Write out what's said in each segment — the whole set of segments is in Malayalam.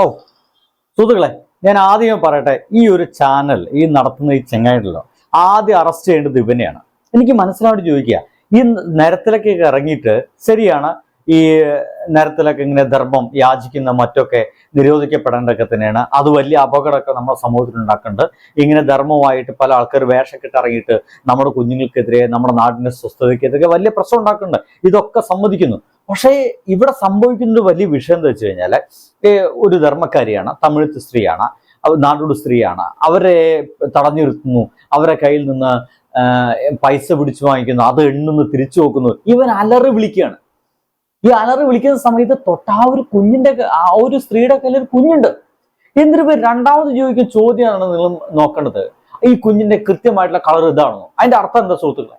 ഓ സുഹൃത്തുക്കളെ, ഞാൻ ആദ്യം പറയട്ടെ, ഈ ഒരു ചാനൽ ഈ നടത്തുന്ന ഈ ചെങ്ങായിട്ടല്ലോ, ആദ്യം അറസ്റ്റ് ചെയ്യേണ്ടത് ഇവനെയാണ്. എനിക്ക് മനസ്സിലായിട്ട് ചോദിക്കുക, ഈ നിരത്തിലൊക്കെ ഇറങ്ങിയിട്ട് ശരിയാണ്, ഈ നിരത്തിലൊക്കെ ഇങ്ങനെ ധർമ്മം യാചിക്കുന്ന മറ്റൊക്കെ നിരോധിക്കപ്പെടേണ്ടതൊക്കെ തന്നെയാണ്. അത് വലിയ അപകടമൊക്കെ നമ്മുടെ സമൂഹത്തിൽ ഉണ്ടാക്കുന്നുണ്ട്. ഇങ്ങനെ ധർമ്മമായിട്ട് പല ആൾക്കാർ വേഷക്കെട്ട് ഇറങ്ങിയിട്ട് നമ്മുടെ കുഞ്ഞുങ്ങൾക്കെതിരെ, നമ്മുടെ നാടിന്റെ സ്വസ്ഥതയ്ക്കെതിരെ വലിയ പ്രശ്നം ഉണ്ടാക്കുന്നുണ്ട്. ഇതൊക്കെ സമ്മതിക്കുന്നു. പക്ഷേ ഇവിടെ സംഭവിക്കുന്ന ഒരു വലിയ വിഷയം എന്താ വെച്ച് കഴിഞ്ഞാല്, ഒരു ധർമ്മക്കാരിയാണ്, തമിഴ് സ്ത്രീയാണ്, നാടോടി സ്ത്രീയാണ്, അവരെ തടഞ്ഞു നിർത്തുന്നു, അവരെ കയ്യിൽ നിന്ന് പൈസ പിടിച്ചു വാങ്ങിക്കുന്നു, അത് എണ്ണുന്നു, തിരിച്ചു നോക്കുന്നു. ഇവൻ അലറി വിളിക്കുകയാണ്. ഈ അലറി വിളിക്കുന്ന സമയത്ത് ആ ഒരു കുഞ്ഞിന്റെ, ആ ഒരു സ്ത്രീയുടെ കയ്യിൽ ഒരു കുഞ്ഞുണ്ട്. എന്നിട്ട് രണ്ടാമത് ചോദിക്കുന്ന ചോദ്യമാണ് നിങ്ങൾ നോക്കേണ്ടത്, ഈ കുഞ്ഞിന്റെ കൃത്യമായിട്ടുള്ള കളർ ഇതാണോ? അതിന്റെ അർത്ഥം എന്താ സുഹൃത്തുക്കളെ?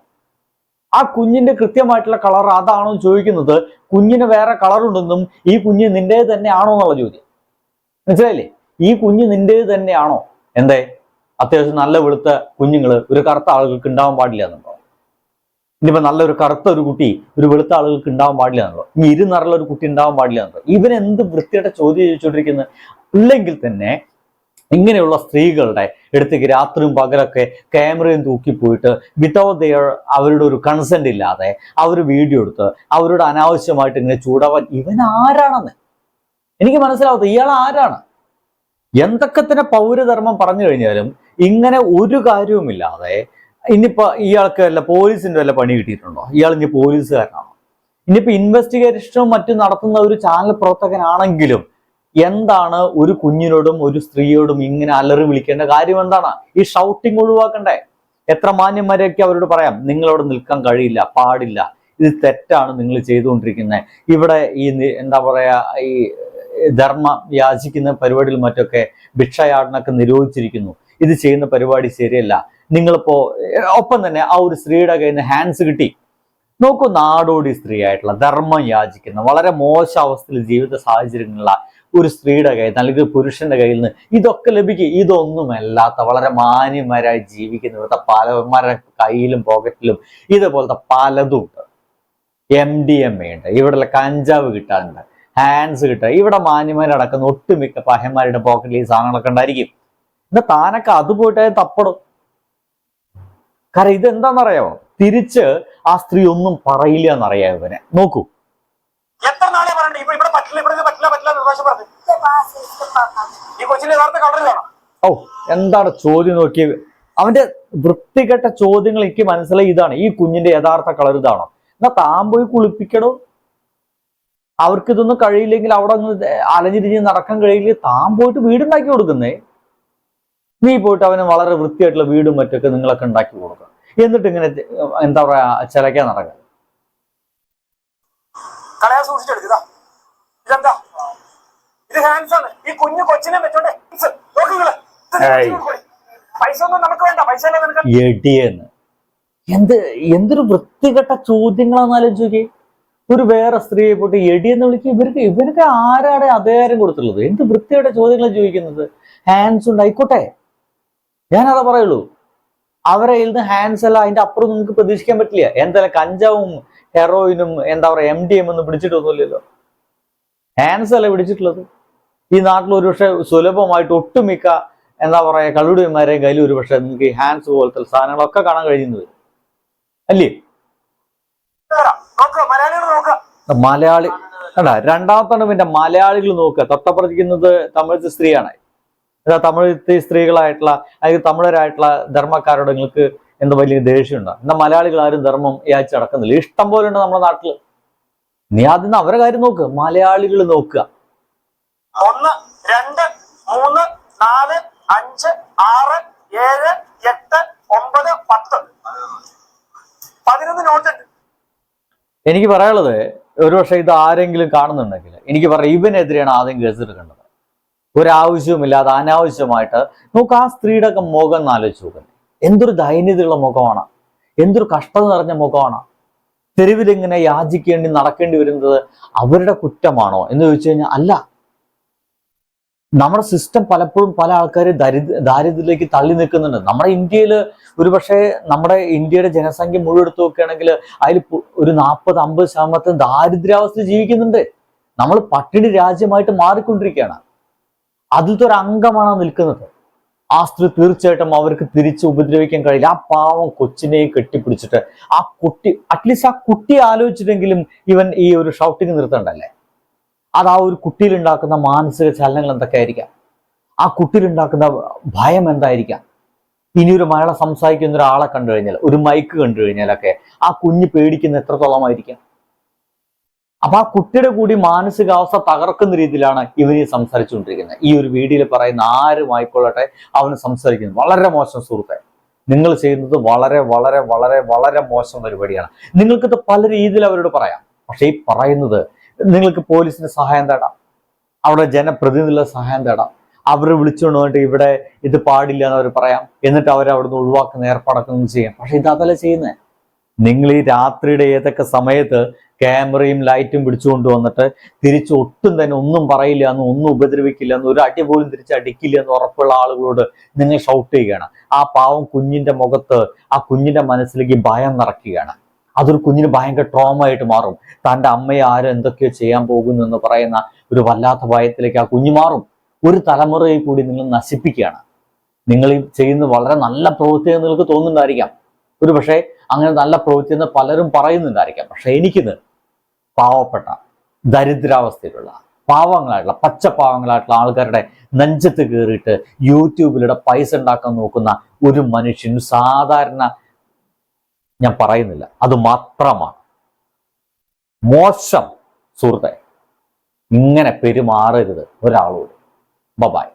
ആ കുഞ്ഞിന്റെ കൃത്യമായിട്ടുള്ള കളർ അതാണോ ചോദിക്കുന്നത്? കുഞ്ഞിന് വേറെ കളർ ഉണ്ടെന്നും ഈ കുഞ്ഞ് നിന്റെ തന്നെയാണോ എന്നുള്ള ചോദ്യം. മനസ്സിലായില്ലേ? ഈ കുഞ്ഞ് നിന്റെ തന്നെയാണോ? എന്തേ അത്യാവശ്യം നല്ല വെളുത്ത കുഞ്ഞുങ്ങൾ ഒരു കറുത്ത ആളുകൾക്ക് ഉണ്ടാവാൻ പാടില്ല എന്നുണ്ടോ? ഇനിയിപ്പോ നല്ലൊരു കറുത്ത ഒരു കുട്ടി ഒരു വെളുത്ത ആളുകൾക്ക് ഉണ്ടാവാൻ പാടില്ല എന്നുണ്ടോ? ഇനി ഇരുനിറയുള്ള ഒരു കുട്ടി ഉണ്ടാവാൻ പാടില്ല എന്നുണ്ടോ? ഇവൻ എന്ത് വൃത്തിയുടെ ചോദ്യം ചോദിച്ചുകൊണ്ടിരിക്കുന്നത്? ഇല്ലെങ്കിൽ തന്നെ ഇങ്ങനെയുള്ള സ്ത്രീകളുടെ അടുത്തേക്ക് രാത്രിയും പകലൊക്കെ ക്യാമറയും തൂക്കിപ്പോയിട്ട് വിതൗട്ട് അവരുടെ ഒരു കൺസെന്റ് ഇല്ലാതെ അവർ വീഡിയോ എടുത്ത് അവരോട് അനാവശ്യമായിട്ട് ഇങ്ങനെ ചൂടാവാൻ ഇവൻ ആരാണെന്ന് എനിക്ക് മനസ്സിലാവത്ത. ഇയാൾ ആരാണ്? എന്തൊക്കെ തന്നെ പൗരധർമ്മം പറഞ്ഞു കഴിഞ്ഞാലും ഇങ്ങനെ ഒരു കാര്യവുമില്ലാതെ ഇനിയിപ്പോ ഇയാൾക്ക് വല്ല പോലീസിന്റെ വല്ല പണി കിട്ടിയിട്ടുണ്ടോ? ഇയാൾ ഇനി പോലീസുകാരനാണോ? ഇനിയിപ്പോ ഇൻവെസ്റ്റിഗേഷനും മറ്റും നടത്തുന്ന ഒരു ചാനൽ പ്രവർത്തകനാണെങ്കിലും എന്താണ് ഒരു കുഞ്ഞിനോടും ഒരു സ്ത്രീയോടും ഇങ്ങനെ അലറി വിളിക്കേണ്ട കാര്യം എന്താണ്? ഈ ഷൗട്ടിങ് ഒഴിവാക്കണ്ടേ? എത്ര മാന്യന്മാരെയൊക്കെ അവരോട് പറയാം, നിങ്ങളവിടെ നിൽക്കാൻ കഴിയില്ല, പാടില്ല, ഇത് തെറ്റാണ് നിങ്ങൾ ചെയ്തുകൊണ്ടിരിക്കുന്നത്. ഇവിടെ ഈ എന്താ പറയാ, ഈ ധർമ്മ യാചിക്കുന്ന പരിപാടിയിൽ മറ്റൊക്കെ ഭിക്ഷയാടനൊക്കെ നിരോധിച്ചിരിക്കുന്നു, ഇത് ചെയ്യുന്ന പരിപാടി ശരിയല്ല. നിങ്ങളിപ്പോ ഒപ്പം തന്നെ ആ ഒരു സ്ത്രീയുടെ കയ്യിൽ നിന്ന് ഹാൻഡ്സ് കിട്ടി. നോക്കൂ, നാടോടി സ്ത്രീ ആയിട്ടുള്ള ധർമ്മം യാചിക്കുന്ന വളരെ മോശ അവസ്ഥയിൽ ജീവിത സാഹചര്യങ്ങളുള്ള ഒരു സ്ത്രീയുടെ കയ്യിൽ നിന്ന് അല്ലെങ്കിൽ പുരുഷന്റെ കയ്യിൽ നിന്ന് ഇതൊക്കെ ലഭിക്കും. ഇതൊന്നുമല്ലാത്ത വളരെ മാന്യന്മാരായി ജീവിക്കുന്ന ഇവിടുത്തെ പലവന്മാരുടെ കയ്യിലും പോക്കറ്റിലും ഇതുപോലത്തെ പലതും ഉണ്ട്. MDMA ഉണ്ട്, ഇവിടെ കഞ്ചാവ് കിട്ടാറുണ്ട്, ഹാൻഡ്സ് കിട്ടുക. ഇവിടെ മാന്യന്മാരടക്കുന്ന ഒട്ടുമിക്ക പഹന്മാരുടെ പോക്കറ്റിൽ ഈ സാധനങ്ങളൊക്കെ ഉണ്ടായിരിക്കും. എന്നാ താനൊക്കെ അത് പോയിട്ട് തപ്പടും. കാരണം ഇതെന്താണെന്നറിയാമോ? തിരിച്ച് ആ സ്ത്രീ ഒന്നും പറയില്ല എന്നറിയാം ഇവനെ. നോക്കൂ, എത്ര നാളെ പറയണ്ടേ ഇവിടെ പറ്റില്ല, ഇവിടെ പറ്റില്ല പറ്റില്ല നിർദ്ദേശം പറഞ്ഞു. ഈ കൊച്ചിന്റെ യഥാർത്ഥ കളറിലാണോ? ഓ എന്താണ് ചോദ്യം നോക്കി. അവന്റെ വൃത്തികെട്ട ചോദ്യങ്ങൾ എനിക്ക് മനസ്സിലായി. ഇതാണ് ഈ കുഞ്ഞിന്റെ യഥാർത്ഥ കളർ ഇതാണോ? എന്നാ താൻ പോയി കുളിപ്പിക്കണോ? അവർക്ക് ഇതൊന്നും കഴിയില്ലെങ്കിൽ, അവിടെ ഒന്ന് അലഞ്ഞിരിഞ്ഞ് നടക്കാൻ കഴിയില്ലെങ്കിൽ താൻ പോയിട്ട് വീടുണ്ടാക്കി കൊടുക്കുന്നേ. നീ പോയിട്ട് അവന് വളരെ വൃത്തിയായിട്ടുള്ള വീടും മറ്റൊക്കെ നിങ്ങളൊക്കെ ഉണ്ടാക്കി കൊടുക്കുക. എന്നിട്ട് ഇങ്ങനെ എന്താ പറയാ, ചിലക്കാൻ നടക്കുക. കളയാൻ സൂക്ഷിച്ചെടുക്കുക. ഇതെന്താ? ഇത് ഹാൻഡ്സ് ആണ്. ഈ കുഞ്ഞു കൊച്ചിനെ വെച്ചോട്ടെ പൈസ ഒന്നും നമുക്ക് വേണ്ട. പൈസ എടിയെന്ന് എന്തൊരു വൃത്തികെട്ട ചോദ്യങ്ങളാന്ന് ആലോചിക്കേ. ഒരു വേറെ സ്ത്രീയെ പോയിട്ട് എടിയെന്ന് വിളിക്കും. ഇവർക്ക് ആരാടെ അധികാരം കൊടുത്തുള്ളത്? എന്ത് വൃത്തിയുടെ ചോദ്യങ്ങളാണ് ചോദിക്കുന്നത്? ഹാൻഡ്സ് ഉണ്ടായിക്കോട്ടെ, ഞാനതാ പറയുള്ളൂ. അവരെ കയ്യിൽ നിന്ന് ഹാൻഡ്സ് അല്ല, അതിന്റെ അപ്പുറം നിങ്ങൾക്ക് പ്രതീക്ഷിക്കാൻ പറ്റില്ല. എന്തായാലും കഞ്ചാവും ഹെറോയിനും എന്താ പറയാ MDMA ഒന്നും പിടിച്ചിട്ടൊന്നുമില്ലല്ലോ. ഹാൻഡ്സ് അല്ല പിടിച്ചിട്ടുള്ളത്. ഈ നാട്ടിൽ ഒരു പക്ഷെ സുലഭമായിട്ട് ഒട്ടുമിക്ക എന്താ പറയാ കള്ളുടിയന്മാരെയും കയ്യിൽ ഒരു പക്ഷെ നിങ്ങൾക്ക് ഈ ഹാൻഡ്സ് പോലത്തെ സാധനങ്ങളൊക്കെ കാണാൻ കഴിയുന്നത് അല്ലേ? മലയാളി കണ്ടാ, രണ്ടാമത്തെ പിന്നെ മലയാളികൾ നോക്കുക. തൊട്ടപ്പുറത്തിരിക്കുന്നത് തമിഴ് സ്ത്രീയാണ്. തമിഴ് സ്ത്രീകളായിട്ടുള്ള അല്ലെങ്കിൽ തമിഴരായിട്ടുള്ള ധർമ്മക്കാരോട് നിങ്ങൾക്ക് എന്താ വലിയ ദേഷ്യമുണ്ടോ? എന്നാൽ മലയാളികൾ ആരും ധർമ്മം യാചിച്ച് നടക്കുന്നില്ല. ഇഷ്ടം പോലെ ഉണ്ട് നമ്മുടെ നാട്ടില്. നീ ആദ്യം അവരെ കാര്യം നോക്ക്, മലയാളികൾ നോക്കുക. 1 2 3 4 5 6 7 8 9 10 11 നോട്ട്. എനിക്ക് പറയാനുള്ളത്, ഒരുപക്ഷെ ഇത് ആരെങ്കിലും കാണുന്നുണ്ടെങ്കിൽ എനിക്ക് പറയാം, ഇവനെതിരെയാണ് ആദ്യം കേസ് എടുക്കേണ്ടത്. ഒരാവശ്യവുമില്ലാതെ അനാവശ്യമായിട്ട് നോക്ക്. ആ സ്ത്രീയുടെ ഒക്കെ മുഖം ആലോചിച്ച് നോക്കുന്നത് എന്തൊരു ദൈന്യതയുള്ള മുഖമാണ്, എന്തൊരു കഷ്ടത നിറഞ്ഞ മുഖമാണ്. തെരുവിലിങ്ങനെ യാചിക്കേണ്ടി നടക്കേണ്ടി വരുന്നത് അവരുടെ കുറ്റമാണോ എന്ന് ചോദിച്ചു കഴിഞ്ഞാൽ അല്ല. നമ്മുടെ സിസ്റ്റം പലപ്പോഴും പല ആൾക്കാരെ ദാരിദ്ര്യത്തിലേക്ക് തള്ളി നിൽക്കുന്നുണ്ട്. നമ്മുടെ ഇന്ത്യയിൽ ഒരുപക്ഷെ നമ്മുടെ ഇന്ത്യയുടെ ജനസംഖ്യ മുഴുവൻ എടുത്തു നോക്കുകയാണെങ്കിൽ അതിൽ ഒരു 40-50% ദാരിദ്ര്യാവസ്ഥയിൽ ജീവിക്കുന്നുണ്ട്. നമ്മൾ പട്ടിണി രാജ്യമായിട്ട് മാറിക്കൊണ്ടിരിക്കുകയാണ്. അതിലത്തെ ഒരു അംഗമാണ് നിൽക്കുന്നത്. ആ സ്ത്രീ തീർച്ചയായിട്ടും അവർക്ക് തിരിച്ച് ഉപദ്രവിക്കാൻ കഴിയില്ല. ആ പാവം കൊച്ചിനെ കെട്ടിപ്പിടിച്ചിട്ട് ആ കുട്ടി, അറ്റ്ലീസ്റ്റ് ആ കുട്ടി ആലോചിച്ചിട്ടെങ്കിലും ഇവൻ ഈ ഒരു ഷൗട്ടിങ് നിർത്തണ്ടല്ലേ. അത് ആ ഒരു കുട്ടിയിൽ ഉണ്ടാക്കുന്ന മാനസിക ചലനങ്ങൾ എന്തൊക്കെയായിരിക്കാം, ആ കുട്ടിയിൽ ഉണ്ടാക്കുന്ന ഭയം എന്തായിരിക്കാം. ഇനിയൊരു മലയാളം സംസാരിക്കുന്ന ഒരാളെ കണ്ടു കഴിഞ്ഞാൽ, ഒരു മൈക്ക് കണ്ടു കഴിഞ്ഞാലൊക്കെ ആ കുഞ്ഞ് പേടിക്കുന്ന എത്രത്തോളമായിരിക്കാം. അപ്പൊ ആ കുട്ടിയുടെ കൂടി മാനസികാവസ്ഥ തകർക്കുന്ന രീതിയിലാണ് ഇവന് സംസാരിച്ചുകൊണ്ടിരിക്കുന്നത്. ഈ ഒരു വീഡിയോയിൽ പറയുന്ന ആരും ആയിക്കൊള്ളട്ടെ അവന് സംസാരിക്കുന്നത് വളരെ മോശം. സുഹൃത്തെ, നിങ്ങൾ ചെയ്യുന്നത് വളരെ വളരെ വളരെ വളരെ മോശം പരിപാടിയാണ്. നിങ്ങൾക്കിത് പല രീതിയിൽ അവരോട് പറയാം. പക്ഷെ ഈ പറയുന്നത്, നിങ്ങൾക്ക് പോലീസിന്റെ സഹായം തേടാം, അവിടെ ജനപ്രതിനിധികളുടെ സഹായം തേടാം. അവർ വിളിച്ചുകൊണ്ട് വന്നിട്ട് ഇവിടെ ഇത് പാടില്ല എന്ന് അവർ പറയാം. എന്നിട്ട് അവരെ അവിടുന്ന് ഒഴിവാക്കുന്ന ഏർപ്പാടൊക്കെ ചെയ്യാം. പക്ഷെ ഇത് അതല്ല ചെയ്യുന്നത്. നിങ്ങൾ ഈ രാത്രിയുടെ ഏതൊക്കെ സമയത്ത് ക്യാമറയും ലൈറ്റും പിടിച്ചുകൊണ്ട് വന്നിട്ട് തിരിച്ച് ഒട്ടും തന്നെ ഒന്നും പറയില്ല എന്ന്, ഒന്നും ഉപദ്രവിക്കില്ല എന്ന്, ഒരു അടി പോലും തിരിച്ച് അടിക്കില്ല എന്ന് ഉറപ്പുള്ള ആളുകളോട് നിങ്ങൾ ഷൗട്ട് ചെയ്യുകയാണ്. ആ പാവം കുഞ്ഞിന്റെ മുഖത്ത്, ആ കുഞ്ഞിന്റെ മനസ്സിലേക്ക് ഭയം നിറയ്ക്കുകയാണ്. അതൊരു കുഞ്ഞിന് ഭയങ്കര ട്രോമ ആയിട്ട് മാറും. തൻ്റെ അമ്മയെ ആരും എന്തൊക്കെയോ ചെയ്യാൻ പോകുന്നു എന്ന് പറയുന്ന ഒരു വല്ലാത്ത ഭയത്തിലേക്ക് ആ കുഞ്ഞു മാറും. ഒരു തലമുറയെ കൂടി നിങ്ങൾ നശിപ്പിക്കുകയാണ്. നിങ്ങൾ ഈ ചെയ്യുന്ന വളരെ നല്ല പ്രവൃത്തിയെന്ന് നിങ്ങൾക്ക് തോന്നുന്നുണ്ടായിരിക്കാം. ഒരു പക്ഷേ അങ്ങനെ നല്ല പ്രവൃത്തി എന്ന് പലരും പറയുന്നുണ്ടായിരിക്കാം. പക്ഷെ എനിക്കിത് പാവപ്പെട്ട, ദരിദ്രാവസ്ഥയിലുള്ള, പാവങ്ങളായിട്ടുള്ള, പച്ചപ്പാവങ്ങളായിട്ടുള്ള ആൾക്കാരുടെ നെഞ്ചത്ത് കയറിയിട്ട് യൂട്യൂബിലൂടെ പൈസ ഉണ്ടാക്കാൻ നോക്കുന്ന ഒരു മനുഷ്യൻ, സാധാരണ ഞാൻ പറയുന്നില്ല, അത് മാത്രമാണ് മോശം. സുഹൃത്തെ, ഇങ്ങനെ പെരുമാറരുത് ഒരാളോട്. ബൈ.